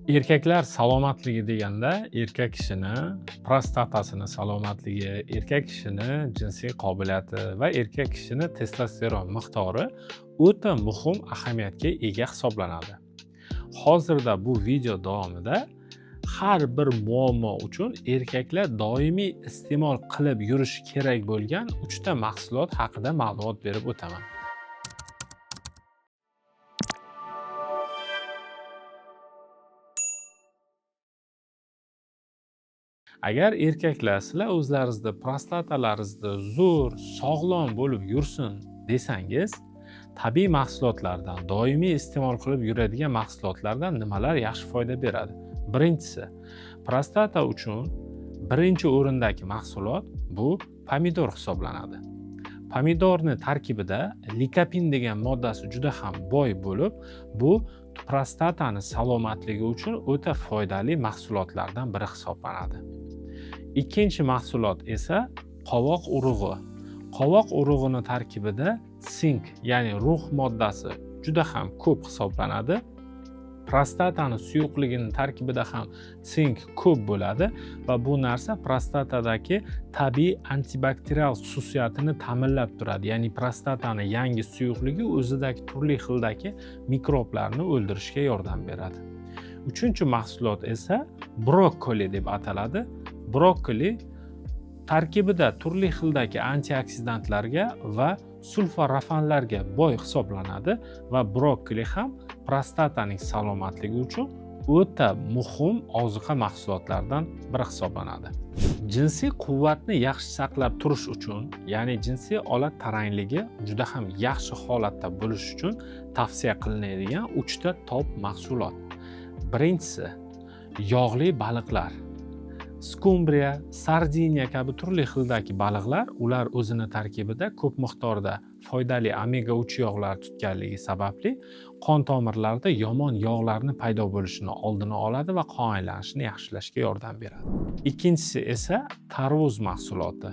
Erkaklar salomatligi deganda erkak kishini prostatasini salomatligi, erkak kishini jinsiy qobiliyati va erkak kishini testosteron miqdori o'ta muhim ahamiyatga ega hisoblanadi. Hozirda bu video davomida har bir muammo uchun erkaklar doimiy iste'mol qilib yurishi kerak bo'lgan 3 ta mahsulot haqida ma'lumot berib o'taman. Agar erkaklar sizlar o'zlaringizda prostatalaringizda zo'r, sog'lom bo'lib yursin desangiz, tabiiy mahsulotlardan, doimiy iste'mol qilib yuradigan mahsulotlardan nimalar yaxshi foyda beradi? Birinchisi, prostata uchun birinchi o'rindagi mahsulot bu pomidor hisoblanadi. Pomidorni tarkibida likopin degan moddasi juda ham boy bo'lib, bu prostatani salomatligi uchun o'ta foydali mahsulotlardan biri hisoblanadi. Ikkinchi mahsulot esa qovoq urug'i. Qovoq urug'ini tarkibida sink, ya'ni rux moddasi juda ham ko'p hisoblanadi. Prostatani suyuqligini tarkibida ham sink ko'p bo'ladi va bu narsa prostatadagi tabiiy antibakterial xususiyatini ta'minlab turadi. Ya'ni prostatani yangi suyuqligi o'zidagi turli xildagi mikroblarni o'ldirishga yordam beradi. Uchinchi mahsulot esa brokkoli deb ataladi. Brokkoli tarkibida turli xildagi antioksidantlarga va sulforafanlarga boy hisoblanadi va brokkoli ham prostataning salomatligi uchun o'ta muhim ozuqa mahsulotlaridan biri hisoblanadi. Jinsiy quvvatni yaxshi saqlab turish uchun, ya'ni jinsiy olat tarangligi juda ham yaxshi holatda bo'lish uchun tavsiya qilinadigan 3 ta top mahsulot. Birinchisi, yog'li baliqlar. Skumbriya, sardiniya kabi turli xildagi baliqlar, ular o'zini tarkibida ko'p miqdorda foydali omega 3 yog'lar tutganligi sababli qon tomirlarida yomon yog'larni paydo bo'lishini oldini oladi va qon aylanishini yaxshilashga yordam beradi. Ikkinchisi esa tarvuz mahsuloti.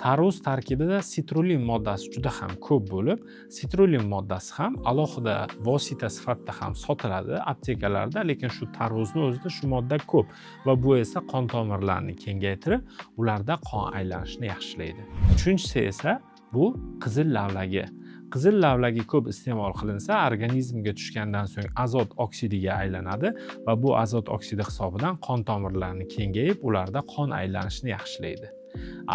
Tarvuz tarkibida sitrulin moddasi juda ham ko'p bo'lib, sitrulin moddasi ham alohida vosita sifatida ham sotiladi aptekalarda, lekin shu tarvuzni o'zida shu modda ko'p va bu esa qon tomirlarini kengaytirib, ularda qon aylanishini yaxshilaydi. Uchinchisi esa bu qizil lavlagi. Qizil lavlagi ko'p iste'mol qilinsa, organizmga tushgandan so'ng azot oksidiga aylanadi va bu azot oksidi hisobidan qon tomirlarini kengayib, ularda qon aylanishini yaxshilaydi.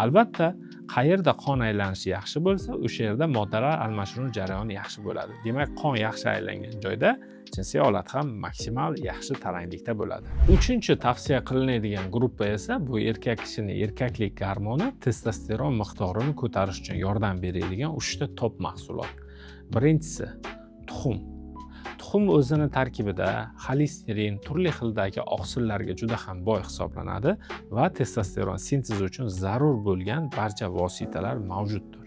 Albatta, qayerda qon aylanishi yaxshi bo'lsa, o'sha yerda moddalar almashinuv jarayoni yaxshi bo'ladi. Demak, qon yaxshi aylangan joyda jinsiy olat ham maksimal yaxshi taranglikda bo'ladi. Uchinchi tavsiya qilinadigan gruppa esa bu erkak kishining erkaklik gormoni testosteron miqdorini ko'tarish uchun yordam beradigan 3 ta top mahsulot. Birinchisi, tuxum. Tuxum o'zini tarkibida xolesterin, turli xildagi oqsillarga juda ham boy hisoblanadi va testosteron sintezi uchun zarur bo'lgan barcha vositalar mavjuddir.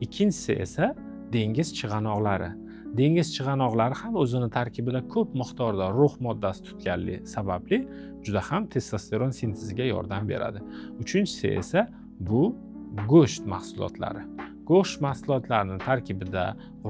Ikkinchisi esa dengiz chig'anoqlari. Dengiz chig'anoqlari ham o'zini tarkibida ko'p miqdorda rux moddasi tutganligi sababli juda ham testosteron sinteziga yordam beradi. Uchinchisi esa bu go'sht mahsulotlari. Go'sht mahsulotlarining tarkibida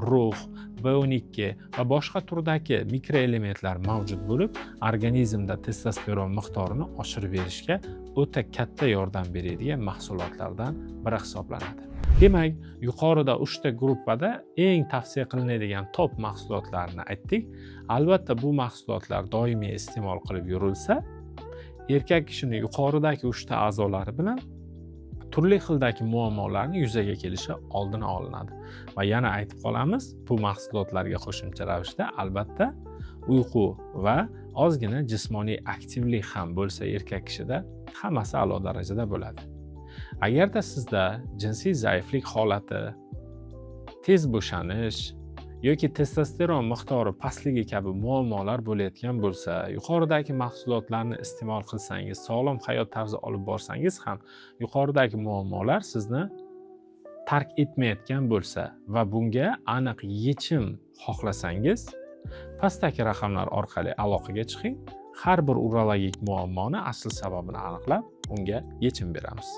rux, B12 va boshqa turdagi mikroelementlar mavjud bo'lib, organizmda testosteron miqdorini oshirib berishga o'ta katta yordam beradigan mahsulotlardan biri hisoblanadi. Demak, yuqorida 3 ta gruppada eng tavsiya qilinadigan top mahsulotlarni aytdik. Albatta, bu mahsulotlar doimiy iste'mol qilib yurilsa, erkak kishining yuqoridagi 3 ta a'zolari bilan turli xildagi muammolarni yuzaga kelishi oldini olinadi. Va yana aytib qolamiz, bu mahsulotlarga qo'shimcha ravishda albatta uyqu va ozgina jismoniy aktivlik ham bo'lsa erkak kishida hammasi a'lo darajada bo'ladi. Agarda sizda jinsiy zaiflik holati, tez bo'shanish yoki testosteron miqdori pastligi kabi muammolar bo'layotgan bo'lsa, yuqoridagi mahsulotlarni iste'mol qilsangiz, sog'lom hayot tarzi olib borsangiz ham yuqoridagi muammolar sizni tark etmayotgan bo'lsa va bunga aniq yechim xohlasangiz, pastdagi raqamlar orqali aloqaga chiqing. Har bir urologik muammoni asl sababini aniqlab, unga yechim beramiz.